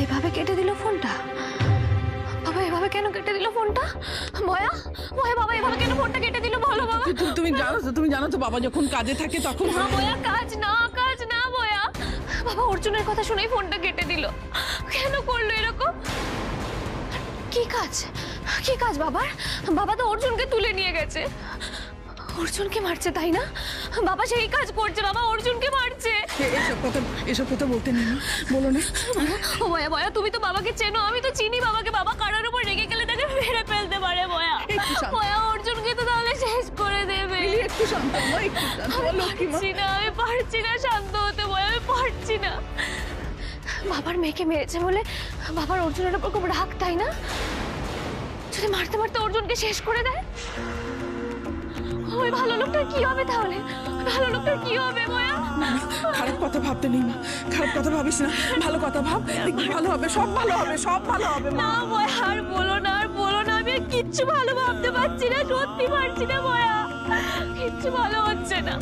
এভাবে কেটে দিল ফোনটা? বাবা এভাবে কেন কেটে দিল ফোনটা? ভয়া ভয়া বাবা এভাবে কেন ফোনটা কেটে দিল বলো বাবা? তুমি জানো তো বাবা যখন কাজে থাকে তখন। না ভয়া কাজ না ভয়া। বাবা অর্জুনের কথা শুনেই ফোনটা কেটে দিল। কেন করলো এরকম? কি কাজ বাবার? বাবা তো অর্জুনকে তুলে নিয়ে গেছে। অর্জুনকে মারছে তাই না? বাবা সেই কাজ করছে, বাবা অর্জুনকে মারছে। এসব কথা বলতে নেই, বলো না। ও ভয়া ভয়া তুমি তো বাবাকে চেনো, আমি তো চিনি বাবাকে। বাবা কারোর উপর রেগে গেলে তাকে মেরে ফেলতে পারে ভয়া। ভয়া অর্জুনকে তো তাহলে শেষ করে দেবে। একটু শান্ত হও, একটু শান্ত হও লক্ষ্মী মা। আমি পারছি না শান্ত হতে ভয়া, আমি পারছি না। বাবার মেয়েকে মেরেছে বলে বাবার অর্জুনের উপর খুব রাগ তাই না? যদি মারতে মারতে অর্জুনকে শেষ করে দেয়, ওই ভালো লোকটার কি হবে তাহলে? ভালো লোকটার কি হবে ভয়া? খারাপ কথা ভাবতে নেই মা, খারাপ কথা ভাবিস না, ভালো কথা ভাব, ভালো হবে, সব ভালো হবে, সব ভালো হবে। না ভয়া আর বলো না, আমি আর কিচ্ছু ভালো ভাবতে পারছি না, সত্যি পারছি না ভয়া, কিচ্ছু ভালো হচ্ছে না।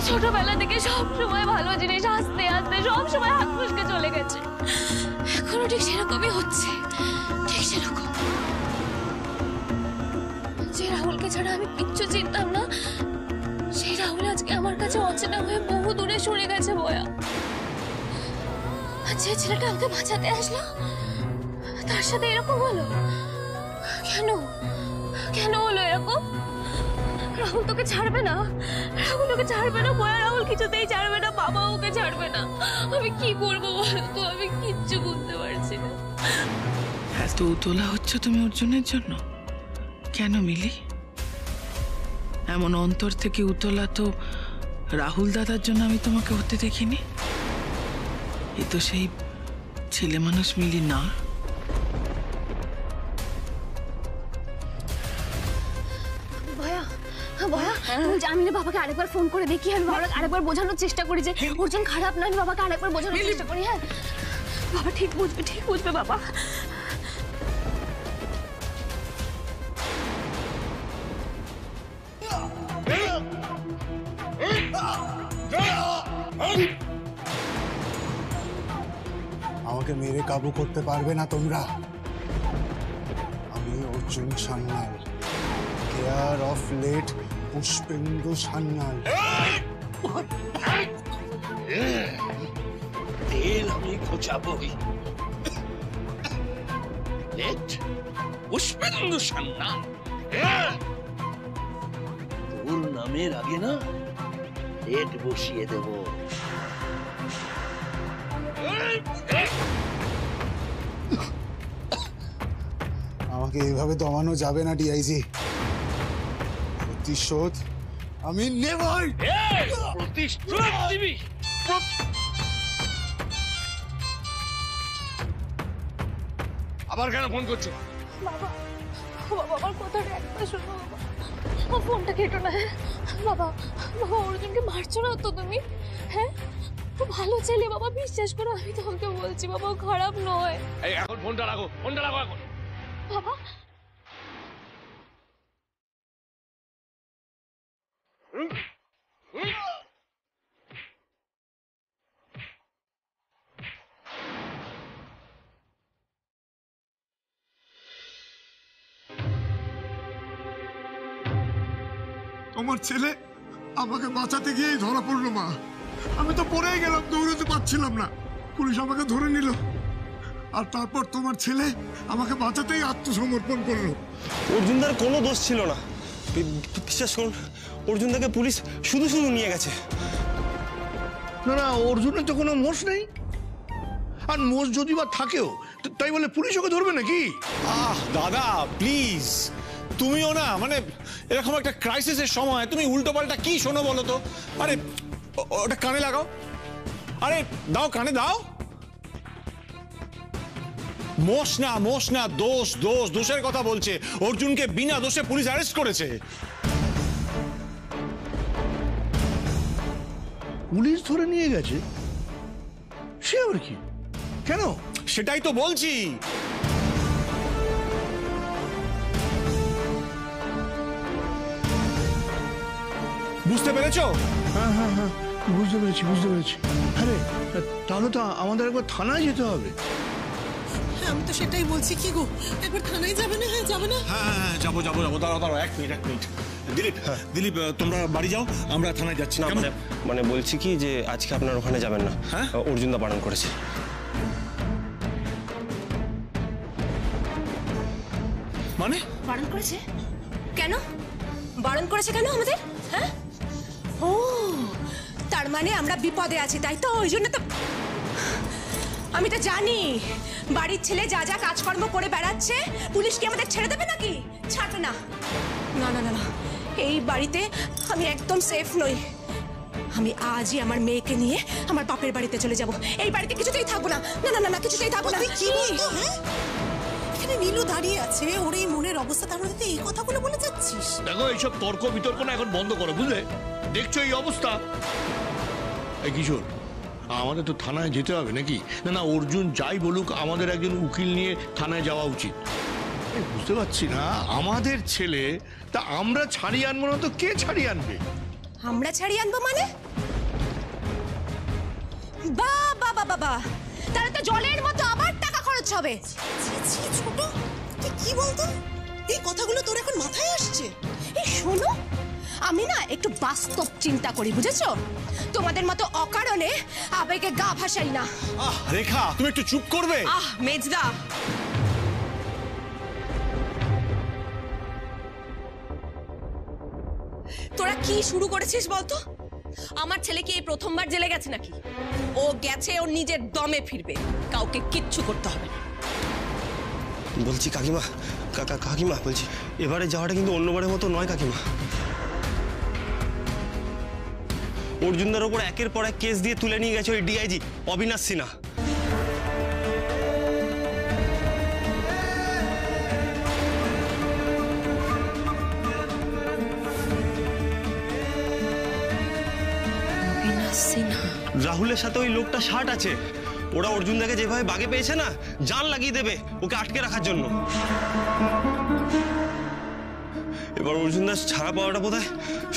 ছোটবেলা থেকে সব সময় ভালো জিনিস আস্তে আস্তে সব সময় হাত মুশকে চলে গেছে, এখনো ঠিক সেরকমই হচ্ছে, ঠিক সেরকম। যে রাহুলকে ছাড়া আমি কিচ্ছু চিনতাম না, সেই রাহুল আজকে আমার কাছে অচেনা হয়ে বহু দূরে সরে গেছে ভয়া। যে ছেলেটা আমাকে বাঁচাতে আসলো তার সাথে এরকম হলো কেন হলো এরকম? রাহুল তোকে ছাড়বে না, রাহুল ওকে ছাড়বে না ভয়া, রাহুল কিছুতেই ছাড়বে না, বাবা ওকে ছাড়বে না। আমি কি করবো বলো তো, আমি কিচ্ছু বুঝতে পারছি না। এত উতলা হচ্ছে তুমি অর্জুনের জন্য কেন মিলি? এমন অন্তর থেকে উতলা তো রাহুল দাদার জন্য আমি তোমাকে হতে দেখিনি। এ তো সেই ছেলে মানুষ মিলি না। আমি বাবাকে আরেকবার ফোন করে দেখি, আমি বাবাকে আরেকবার বোঝানোর চেষ্টা করি যে অর্জুন খারাপ না, আমি বাবাকে আরেকবার বোঝানোর চেষ্টা করি। হ্যাঁ বাবা ঠিক বুঝবে বাবা। আমাকে মেরে কাবু করতে পারবে না তোমরা। আমি Arjun Sanyal, care of late Pushpendu Sanyal. তেল আমি খোঁচাবই। লেট পুষ্পেন্দু সান্যাল, তোর নামের আগে না লেট বসিয়ে দেব। আমাকে এইভাবে দমানো যাবে না ডিআইজি। প্রতিশোধ আমি নেবই। প্রতিশোধ দিবি? আবার কেন ফোন করছো? বাবা বাবার কথাটা একবার শোনো বাবা, ফোনটা কেটো না। বাবা অর্জুনকে মারছো না তো তুমি? হ্যাঁ খুব ভালো ছেলে বাবা, বিশ্বাস করো, আমি তোমাকে বলছি বাবা খারাপ নয়। এখন ফোনটা রাখো এখন। বাবা আমার ছেলে আমাকে বাঁচাতে গিয়েই ধরা পড়লো মা। আমি তো পড়েই গেলাম, দৌড়াতে পারছিলাম না, পুলিশ আমাকে ধরে নিল। আর তারপর তোমার ছেলে আমাকে বাঁচাতেই আত্মসমর্পণ করলো। অর্জুনদার কোনো দোষ ছিল না, বিশ্বাস করুন। অর্জুনদাকে পুলিশ শুধু নিয়ে গেছে। না অর্জুনের তো কোনো মোষ নেই, আর মোষ যদি বা থাকেও তাই বলে পুলিশ ওকে ধরবে নাকি? দাদা প্লিজ, তুমিও না মানে এরকম একটা ক্রাইসিসের সময় তুমি উল্টো পাল্টা কি শোনো বলো তো? আরে ওটা কানে লাগাও, আরে দাও কানে দাও। মোষ না দোষের কথা বলছে। অর্জুনকে বিনা দোষে পুলিশ অ্যারেস্ট করেছে। পুলিশ ধরে নিয়ে গেছে? সে আবার কি? কেন? সেটাই তো বলছি। বুঝতে পেরেছো? হ্যাঁ বুঝতে পেরেছি। আরে তাহলে তো আমাদের একবার থানায় যেতে হবে। হ্যাঁ আমি তো সেটাই বলছি। কি গো একবার থানায় যাবে না? হ্যাঁ যাবে না? হ্যাঁ যাবো দাঁড়াও এক মিনিট দিলীপ তোমরা বাড়ি যাও, আমরা থানায় যাচ্ছি। না মানে বলছি কি যে আজকে আপনার ওখানে যাবেন না, হ্যাঁ? অর্জুনদা বারণ করেছে। মানে বারণ করেছে কেন? বারণ করেছে কেন আমাদের? হ্যাঁ, ও তার মানে আমরা বিপদে আছি, তাই তো? ওই জন্য তো আমি তো জানি বাড়ির ছেলে যা যা কাজকর্ম করে বেড়াচ্ছে, পুলিশ কি আমাদের ছেড়ে দেবে নাকি? ছাড়বে না। না না না না, এই বাড়িতে আমি একদম সেফ নই। আমি আজই আমার মেয়েকে নিয়ে আমার বাপের বাড়িতে চলে যাব। এই বাড়িতে কিছুতেই থাকবো না। না না না কিছুতেই থাকবো না। কি বলতো? হ্যাঁ এখানে নীলু দাঁড়িয়ে আছে, ওর এই মনের অবস্থা, তার মধ্যে এই কথাগুলো বলে যাচ্ছিস? দেখো এইসব তর্ক বিতর্ক না এখন বন্ধ করো, বুঝলে? দেখছো এই অবস্থা। এই কিশোর, আমাদের তো থানায় যেতে হবে নাকি? না অর্জুন যাই বলুক, আমাদের একজন উকিল নিয়ে থানায় যাওয়া উচিত। বুঝতে পারছি না, আমাদের ছেলে তা আমরা ছাড়িয়ে আনবো না তো কে ছাড়িয়ে আনবে? আমরা ছাড়িয়ে আনবো মানে? বাবা তাহলে তো জলের মতো আবার টাকা খরচ হবে। ছোট তুই কি বলতো? এই কথাগুলো তোর এখন মাথায় আসছে? এই শোনো, আমি না একটু বাস্তব চিন্তা করি, বুঝেছো? তোমাদের মতো অকারণে আবেগে গা ভাসাই না। রেখা তুমি একটু চুপ করবে? মেজদা, তোরা কি শুরু করেছিস বলতো? আমার ছেলে কি এই প্রথমবার জেলে গেছে নাকি? ও গেছে ওর নিজের দমে ফিরবে, কাউকে কিচ্ছু করতে হবে না। বলছি কাকিমা, কাকিমা বলছি এবারে যাওয়াটা কিন্তু অন্যবারের মতো নয় কাকিমা। অর্জুনদার ওপর একের পর এক কেস দিয়ে তুলে নিয়ে গেছে ওই ডিআইজি অবিনাশ সিনহা। রাহুলের সাথে ওই লোকটা শার্ট আছে, ওরা অর্জুনদাকে যেভাবে বাগে পেয়েছে না, জান লাগিয়ে দেবে ওকে আটকে রাখার জন্য। এবার অর্জুনদার ছাড়া পাওয়াটা বোধহয়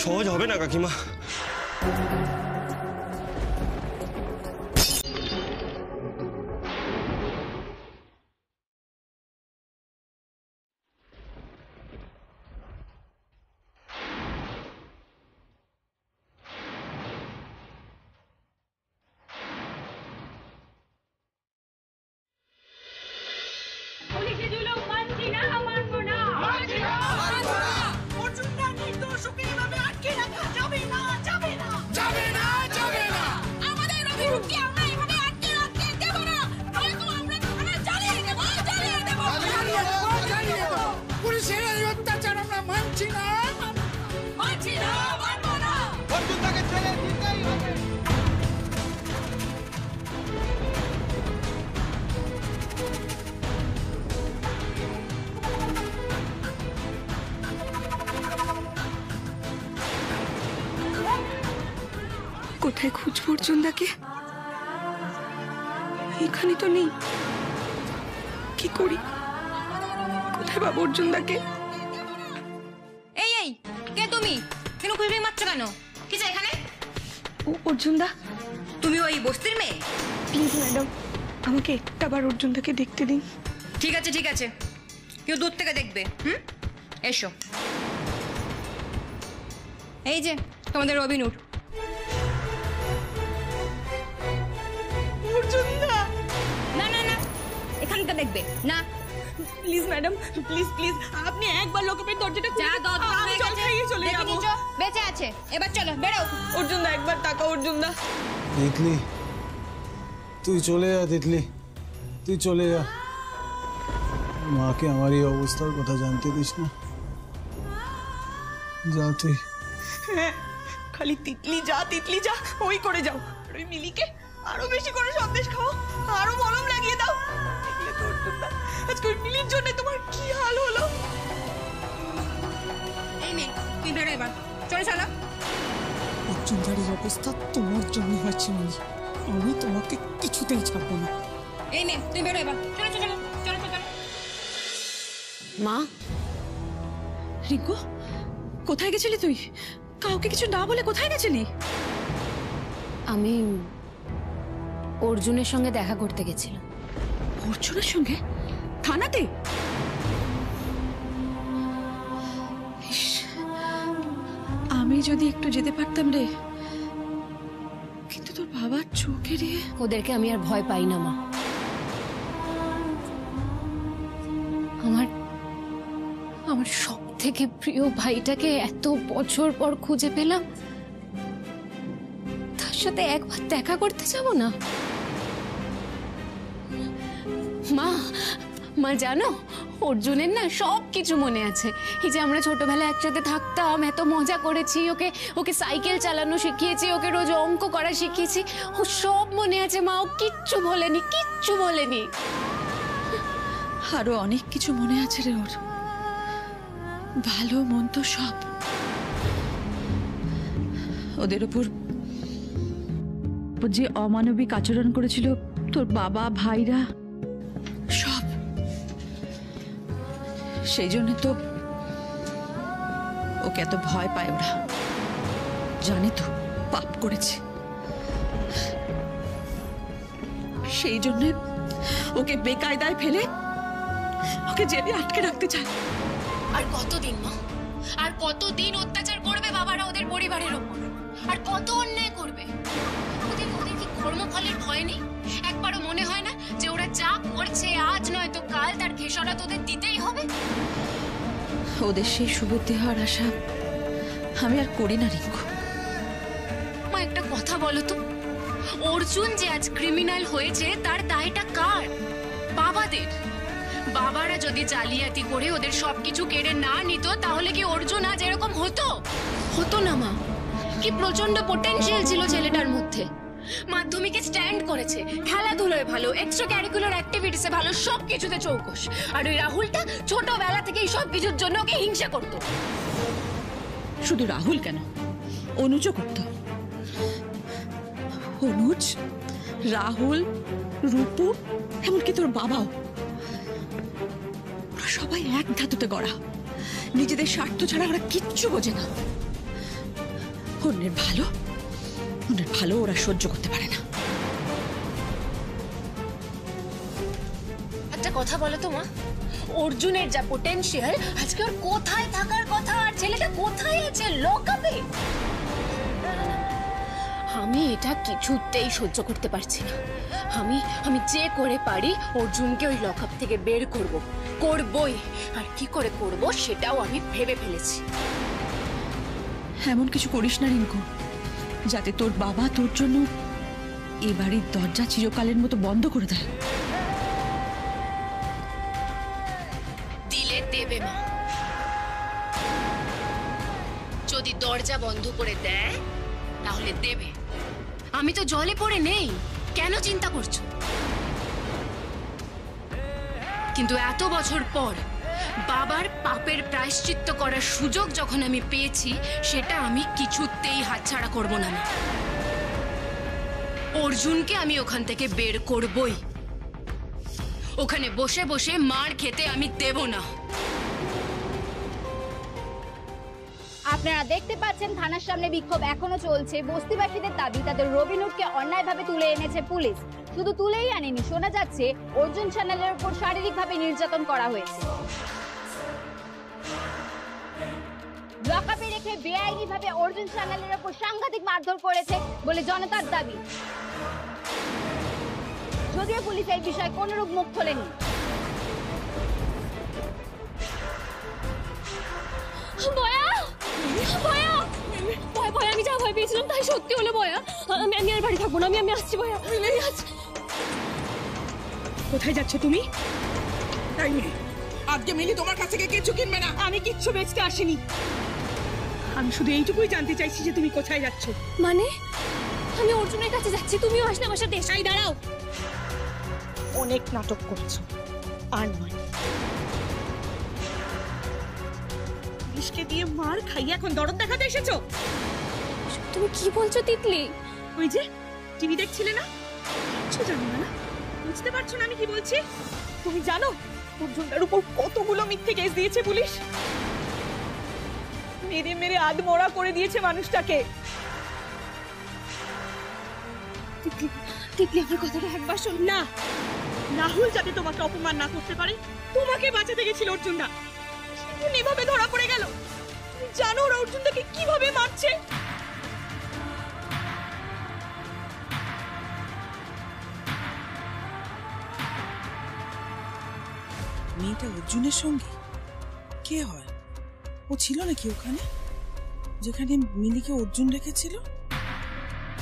সহজ হবে না কাকিমা। কোথায় খুঁজবো অর্জুনদাকে? এখানে তো নেই। কি করি? কোথায় পাবো অর্জুনদাকে? এই কে তুমি? কেন খুঁজে মারছো কেন? কি চাই এখানে? অর্জুনদা, তুমি ওই বস্তির মেয়ে? প্লিজ ম্যাডাম, আমাকে একটাবার অর্জুনদাকে দেখতে দিন। ঠিক আছে, কেউ দূর থেকে দেখবে। এসো। এই যে তোমাদের রবিনুর। অর্জুনদা, না এখানটা দেখবে না। প্লিজ ম্যাডাম, প্লিজ আপনি একবার লোকের দরজাটা যা আমি জল খাইয়ে চলে যাব। বেঁচে আছে, এবার চলো বেরো। অর্জুনদা একবার তাকাও। অর্জুনদা, তিতলি তুই চলে যা, তিতলি তুই চলে যা। মাকে আমার এই অবস্থার কথা জানতে দিস না। যা তুই। হ্যাঁ, খালি তিতলি যা ওই করে যাও। আর ওই মিলিকে আরো বেশি করে সন্দেশ খাও, আরো মলম লাগিয়ে দাও। দেখলে তো অর্জুনদা, আজকে ওই মিলির জন্য তোমার কি হাল হলো। এই মেয়ে, তুই বেরো এবার, চলো। অর্জুনদারের অবস্থা তোমার জন্য হয়েছে মিলি, আমি তোমাকে কিছুতেই ছাড়বো না। এই মেয়ে, তুই বেরো এবার, চলো। মা, রিঙ্কু, কোথায় গেছিলি তুই? কাউকে কিছু না বলে কোথায় গেছিলি? আমি অর্জুনের সঙ্গে দেখা করতে গেছিলাম। অর্জুনের সঙ্গে থানাতে? আমি যদি একটু যেতে পারতাম রে, কিন্তু তোর বাবার চোখে রে। ওদেরকে আমি আর ভয় পাই না মা। আমার সব থেকে প্রিয় ভাইটাকে এত বছর পর খুঁজে পেলাম, তার সাথে একবার দেখা করতে যাব না? মা জানো, অর্জুনের না সব কিছু মনে আছে। এই যে আমরা ছোটবেলায় একসাথে থাকতাম, এত মজা করেছি, ওকে সাইকেল চালানো শিখিয়েছি, ওকে রোজ অঙ্ক করা শিখিয়েছি, ও সব মনে আছে মা। ও কিচ্ছু বলেনি। আরো অনেক কিছু মনে আছে রে ওর, ভালো মন্দ সব। ওদের উপর যে অমানবিক আচরণ করেছিল তোর বাবা ভাইরা, সব সেই জন্য তো ওকে এত ভয় পায় ওরা। জানে তো পাপ করেছে, সেই জন্য ওকে বেকায়দায় ফেলে ওকে জেলে আটকে রাখতে চায়। আর কতদিন মা, আর কতদিন অত্যাচার করবে বাবারা ওদের পরিবারের ওপর? আর কত অন্যায় করবে? ওদের কি কর্মফলের ভয় নেই? একবারও মনে হয় না যে ওরা যা করছে আজ নয় তো কাল তার খেসারত ওদের দিতেই হবে? ওদের সেই সুবুদ্ধি হওয়ার আশা আমি আর করি না রিঙ্কু। মা একটা কথা বলো তো, অর্জুন যে আজ ক্রিমিনাল হয়েছে তার দায়টা কার? বাবাদের। বাবারা যদি জালিয়াতি করে ওদের সবকিছু কেড়ে না নিত, তাহলে কি অর্জুন আজ এরকম হতো না মা? কি প্রচন্ড পটেনশিয়াল ছিল ছেলেটার মধ্যে। মাধ্যমিকে স্ট্যান্ড করেছে, খেলাধুলোয় ভালো, এক্সট্রা ক্যারিকুলার অ্যাক্টিভিটিসে ভালো, সবকিছুতে চৌকস। আর ওই রাহুলটা ছোটবেলা থেকে এই সব কিছুর জন্য ওকে হিংসা করতো। শুধু রাহুল কেন, অনুজও করত। অনুজ, রাহুল, রূপু, এমনকি তোর বাবাও, ওরা সবাই এক ধাতুতে গড়া। নিজেদের স্বার্থ ছাড়া ওরা কিচ্ছু বোঝে না। অন্যের ভালো ওরা সহ্য করতে পারে না। একটা কথা বলো তো মা, অর্জুনের যা পটেনশিয়াল, আজকে ওর কোথায় থাকার কথা? আর ছেলেটা কোথায় আছে? লকআপে। আমি এটা কিছুতেই সহ্য করতে পারছি না। আমি যে করে পারি অর্জুনকে ওই লকআপ থেকে বের করবই। আর কি করে করব সেটাও আমি ভেবে ফেলেছি। এমন কিছু করিস না রিঙ্কু, যাতে তোর বাবা তোর জন্য এ বাড়ির দরজা চিরকালের মতো বন্ধ করে দেয়। দিলে দেবে মা, যদি দরজা বন্ধ করে দেয় তাহলে দেবে। আমি তো জলে পড়ে নেই, কেন চিন্তা করছো? কিন্তু এত বছর পর বাবার পাপের প্রায়শ্চিত্ত করার সুযোগ যখন আমি পেয়েছি, সেটা আমি কিছুতেই হাতছাড়া করব না। অর্জুনকে আমি ওখান থেকে বের করবই। ওখানে বসে বসে মার খেতে আমি দেব না। আপনারা দেখতে পাচ্ছেন থানার সামনে বিক্ষোভ এখনো চলছে। বস্তিবাসীদের দাবি তাদের রবিনুরকে অন্যায়ভাবে তুলে এনেছে পুলিশ। শুধু তুলেই আনেনি, শোনা যাচ্ছে অর্জুন চ্যানেলের উপর শারীরিকভাবে নির্যাতন করা হয়েছে। লকআপে রেখে বেআইনিভাবে অর্জুন চ্যানেলের উপর সাংঘাতিক মারধর করেছে বলে জনতার দাবি। যদিও পুলিশ এই বিষয়ে কোনরূপ মুখ খোলেনি। আমি যা ভয় পেয়েছিলাম তাই সত্যি হলো বয়া। আমি আর বাড়ি থাকবো না, আমি আসছি বয়া। কোথায় যাচ্ছ তুমি? আজকে মিলি তোমার কাছ থেকে কিছু কিনবে না। আমি কিচ্ছু বেচতে আসিনি। আমি শুধু এইটুকুই জানতে চাইছি যে তুমি কোথায় যাচ্ছ। মানে আমি অর্জুনের কাছে যাচ্ছি, তুমিও আসলে আমার সাথে। এই দাঁড়াও, অনেক নাটক করছো, আর নয়। পুলিশকে দিয়ে মার খাইয়ে এখন দরদ দেখাতে এসেছো? তুমি কি বলছো তিতলি? ওই যে টিভি দেখছিলে না, কিচ্ছু জানো না? বুঝতে পারছো না আমি কি বলছি? তুমি জানো অর্জুনটার উপর কতগুলো মিথ্যে কেস দিয়েছে পুলিশ? মেরে মেরে আধমরা করে দিয়েছে মানুষটাকে। তিতলি আমার কথাটা একবার শোন না। রাহুল যাতে তোমাকে অপমান না করতে পারে তোমাকে বাঁচাতে গেছিল অর্জুন দা, এভাবে ধরা পড়ে গেল। তুমি জানো ওরা অর্জুন দাকে কিভাবে মারছে? মেয়েটা অর্জুনের সঙ্গে কে হয়? ও ছিল নাকি ওখানে যেখানে মিলিকে অর্জুন রেখেছিল?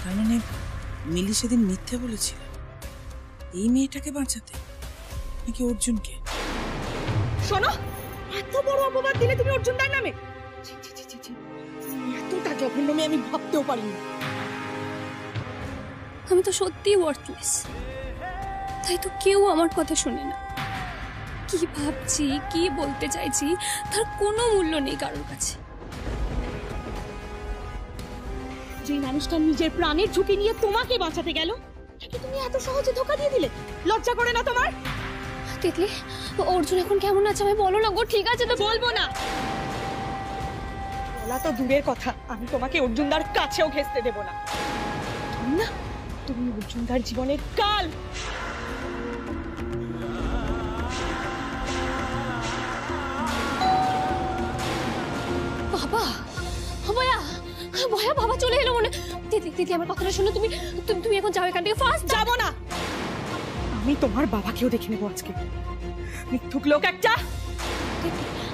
তার মানে মিলি সেদিন মিথ্যে বলেছিল এই মেয়েটাকে বাঁচাতে, নাকি অর্জুনকে? শোনো, এত বড় অপবাদ দিলে তুমি অর্জুন দার নামে? এতটা জঘন্য মেয়ে আমি ভাবতেও পারিনি। আমি তো সত্যিই ওয়ার্থলেস, তাই তো কেউ আমার কথা শোনে না। কি ভাবছি, কি বলতে চাইছি তার কোনো মূল্য নেই কারোর কাছে। যে মানুষটা নিজের প্রাণের ঝুঁকি নিয়ে তোমাকে বাঁচাতে গেল, তাকে তুমি এত সহজে ধোঁকা দিয়ে দিলে? লজ্জা করে না তোমার? তিতলি, অর্জুন এখন কেমন আছে আমি বলো না গো। ঠিক আছে তো বলবো না, বলা তো দূরের কথা, আমি তোমাকে অর্জুনদার কাছেও ঘেঁচতে দেব না। তুমি না, তুমি অর্জুনদার জীবনের কাল। বাবা, ভয়া ভয়া, বাবা চলে এলো মনে। তিতলি আমার কথাটা শোনো, তুমি তুমি এখন যাও এখান থেকে ফাস্ট। যাবো না, আমি তোমার বাবাকেও দেখে নেবো আজকে। মিথ্যুক লোক একটা।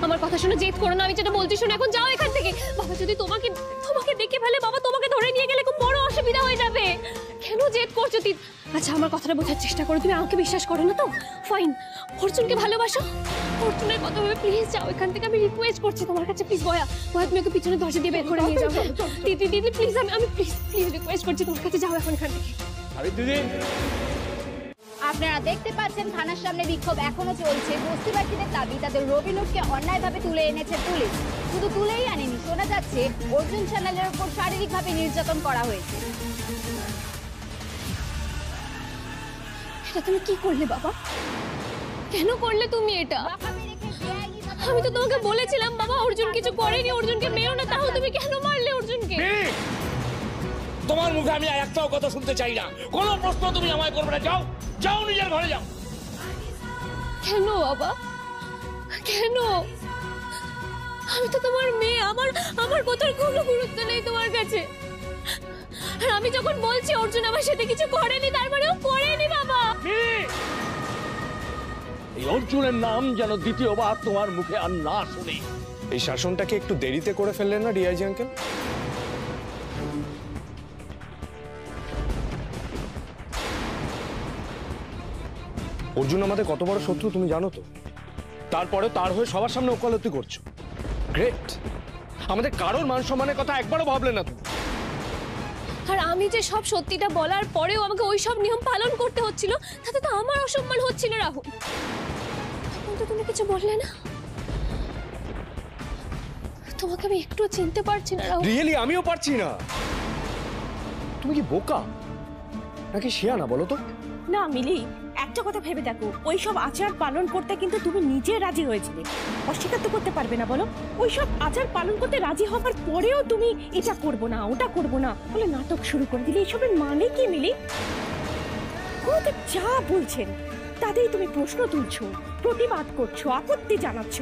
আমার কথা শুনে জেদ করো না, আমি যেটা বলছি শোনো, এখন যাও এখান থেকে। বাবা যদি তোমাকে দেখে ফেলে, বাবা তোমাকে ধরে নিয়ে গেলে খুব বড় অসুবিধা হয়ে যাবে। কেন জেদ করছো? আচ্ছা আমার কথাটা বোঝার চেষ্টা করো, তুমি আমাকে বিশ্বাস করো না তো? ফাইন, অর্জুনকে ভালোবাসো, অর্জুনের কথা ভেবে প্লিজ যাও এখান থেকে, আমি রিকোয়েস্ট করছি তোমার কাছে। প্লিজ ভয়া, তুমি ওকে পিছনে দরজা দিয়ে বের করে নিয়ে যাও। দিদি প্লিজ, আমি প্লিজ রিকোয়েস্ট করছি তোমার কাছে, যাও এখন এখান থেকে। আরে দিদি, আপনারা দেখতে পাচ্ছেন থানার সামনে বিক্ষোভ এখনো চলছে। বস্তিবাসীদের দাবি তাদের রবিনুরকে অন্যায়ভাবে তুলে এনেছে পুলিশ। শুধু তুলেই আনেনি, শোনা যাচ্ছে অর্জুন চ্যানেলের উপর শারীরিকভাবে নির্যাতন করা হয়েছে। এটা তুমি কি করলে বাবা? কেন করলে তুমি এটা? আমি তো তোমাকে বলেছিলাম বাবা অর্জুন কিছু করেনি, অর্জুনকে মেরো না, তাও তুমি কেন মারলে অর্জুনকে? তোমার মুখে আমি একটাও কথা শুনতে চাই না, কোনো প্রশ্ন তুমি আমায় করবে না। যাও যাও, নিজের ঘরে যাও। কেন বাবা, কেন? আমি তো তোমার মেয়ে, আমার কথার কোনো গুরুত্ব নেই তোমার কাছে। আর আমি যখন বলছি অর্জুন আমার সাথে কিছু করেনি, তার মানে ও করেনি বাবা। এই অর্জুনের নাম যেন দ্বিতীয়বার তোমার মুখে আর না শুনি। এই শাসনটাকে একটু দেরিতে করে ফেললেন না ডিআইজি আঙ্কেল? অর্জুন আমাদের কত বড় শত্রু তুমি জানো তো? তারপরে তার হয়ে সবার সামনে ওকালতি করছো। গ্রেট, আমাদের কারোর মান সম্মানের কথা একবারও ভাবলে না তুমি। আর আমি যে সব সত্যিটা বলার পরেও আমাকে ওই সব নিয়ম পালন করতে হচ্ছিল, তাতে তো আমার অসম্মান হচ্ছিল রাহুল। তখন তো তুমি কিছু বললে না। তোমাকে আমি একটু চিনতে পারছি না রাহুল। রিয়েলি আমিও পারছি না। তুমি কি বোকা নাকি শিয়ানা বলো তো? না মিলি, একটা কথা ভেবে দেখো, ওইসব আচার পালন করতে কিন্তু তুমি নিজে রাজি হয়েছিলে, অস্বীকার তো করতে পারবে না বলো? ওইসব আচার পালন করতে রাজি হওয়ার পরেও তুমি এটা করব না, ওটা করব না বলে নাটক শুরু করে দিলে, এসবের মানে কি মিলি? কোথাও যা বলছেন তাতেই তুমি প্রশ্ন তুলছো, প্রতিবাদ করছো, আপত্তি জানাচ্ছ।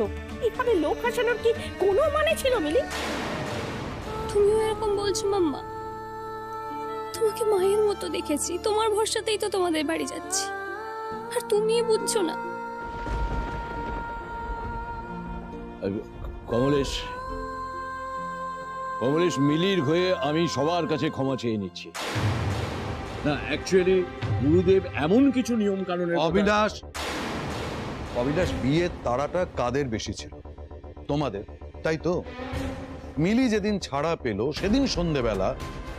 এভাবে লোক হাসানোর কি কোনো মানে ছিল মিলি? তুমিও এরকম বলছো মাম্মা? তোমাকে মায়ের মতো দেখেছি, তোমার ভরসাতেই তো তোমাদের বাড়ি যাচ্ছি, আর তুমিই বুঝছো না। কমলেশ, মিলির হয়ে আমি সবার কাছে ক্ষমা চেয়ে নিচ্ছি। না, অ্যাকচুয়ালি গুরুদেব এমন কিছু নিয়ম কানুনের অবিনাশ, বিয়ের তাড়াটা কাদের বেশি ছিল? তোমাদের, তাই তো? মিলি যেদিন ছাড়া পেল সেদিন সন্ধেবেলা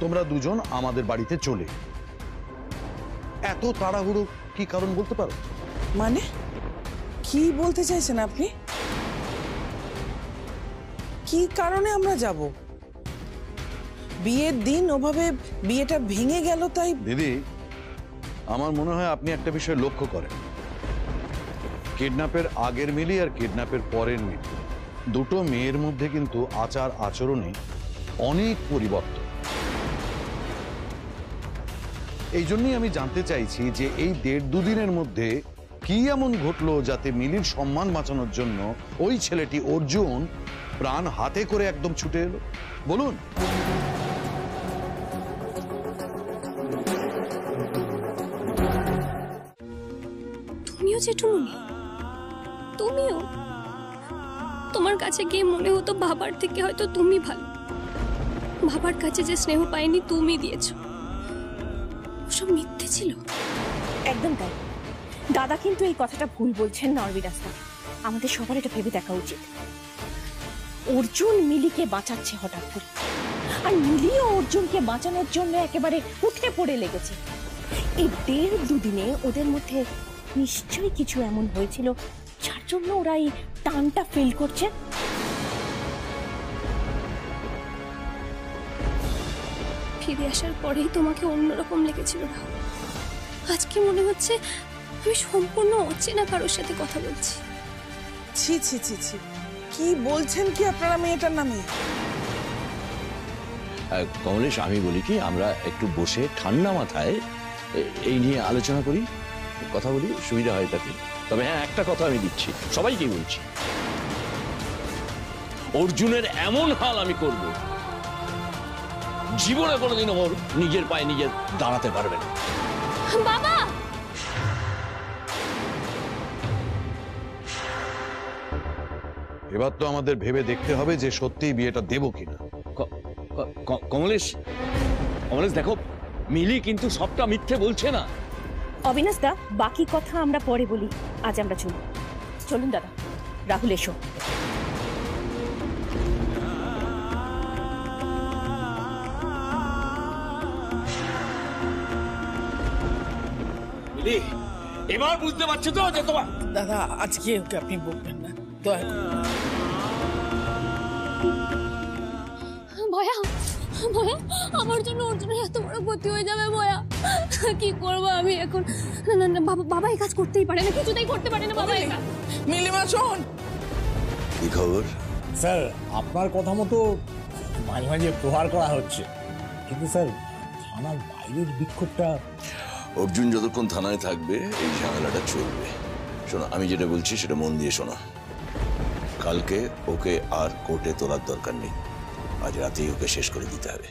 তোমরা দুজন আমাদের বাড়িতে চলে। এত তাড়াহুড়ো কি কারণ বলতে পারো? মানে কি বলতে চাইছেন আপনি? কি কারণে আমরা যাব? বিয়ের দিন ওভাবে বিয়েটা ভেঙে গেল, তাই। দিদি, আমার মনে হয় আপনি একটা বিষয় লক্ষ্য করেন। কিডন্যাপের আগের মিলি আর কিডন্যাপের পরের মিলি, দুটো মেয়ের মধ্যে কিন্তু আচার আচরণে অনেক পরিবর্তন। এই জন্যই আমি জানতে চাইছি যে এই 1.5-2 দিনের মধ্যে কি এমন ঘটলো যাতে মিলির সম্মান বাঁচানোর জন্য ওই ছেলেটি অর্জুন প্রাণ হাতে করে একদম ছুটে এলো বলুন? তুমিও জেঠুমনি, তুমিও? তোমার কাছে গিয়ে মনে হতো বাবার থেকে হয়তো তুমি ভালো, বাবার কাছে যে স্নেহ পাইনি তুমি দিয়েছো। ওসব মিথ্যে ছিল। একদম তাই। দাদা কিন্তু এই কথাটা ভুল বলছেন না অরবিন্দাস দা। আমাদের সবার এটা ভেবে দেখা উচিত। অর্জুন মিলিকে বাঁচাচ্ছে হঠাৎ করে, আর মিলিও অর্জুনকে বাঁচানোর জন্য একেবারে উঠে পড়ে লেগেছে। এই 1.5-2 দিনে ওদের মধ্যে নিশ্চয়ই কিছু এমন হয়েছিল যার জন্য ওরা এই টানটা ফিল করছে। ফিরে আসার পরেই তোমাকে অন্যরকম লেগেছিল না? আজকে মনে হচ্ছে আমি সম্পূর্ণ অচেনা কারোর সাথে কথা বলছি। ছি ছি ছি ছি, কি বলছেন কি আপনারা মেয়েটার নামে? কমলেশ, আমি বলি কি, আমরা একটু বসে ঠান্ডা মাথায় এই নিয়ে আলোচনা করি, কথা বলি, সুবিধা হয় তাতে। তবে হ্যাঁ, একটা কথা আমি দিচ্ছি, সবাইকেই বলছি, অর্জুনের এমন হাল আমি করব জীবনে কোনোদিন ওর নিজের পায়ে নিজে দাঁড়াতে পারবে না। বাবা! এবার তো আমাদের ভেবে দেখতে হবে যে সত্যিই বিয়েটা দেবো কিনা। কমলেশ, দেখো, মিলি কিন্তু সবটা মিথ্যে বলছে না। অবিনাশ দা, বাকি কথা আমরা পরে বলি, আজ আমরা চলুন। চলুন দাদা। রাহুল, এসো। এবার বুঝতে পারছো তো যে তোমার দাদা, আজকে ওকে আপনি বলবেন না, দয়া করে। ভয়া, ভয়া, আমার জন্য অর্জুনের এত বড় ক্ষতি হয়ে যাবে ভয়া। কি করবো আমি এখন? না না না, বাবা এই কাজ করতেই পারে না, কিছুতেই করতে পারে না বাবা এই কাজ। নীলিমা, শোন। কি খবর? স্যার, আপনার কথা মতো মাঝে মাঝে প্রহার করা হচ্ছে, কিন্তু স্যার থানার বাইরের বিক্ষোভটা। অর্জুন যতক্ষণ থানায় থাকবে এই ঝামেলাটা চলবে। শোনো, আমি যেটা বলছি সেটা মন দিয়ে শোনো। কালকে ওকে আর কোর্টে তোলার দরকার নেই, আজ রাতেই ওকে শেষ করে দিতে হবে।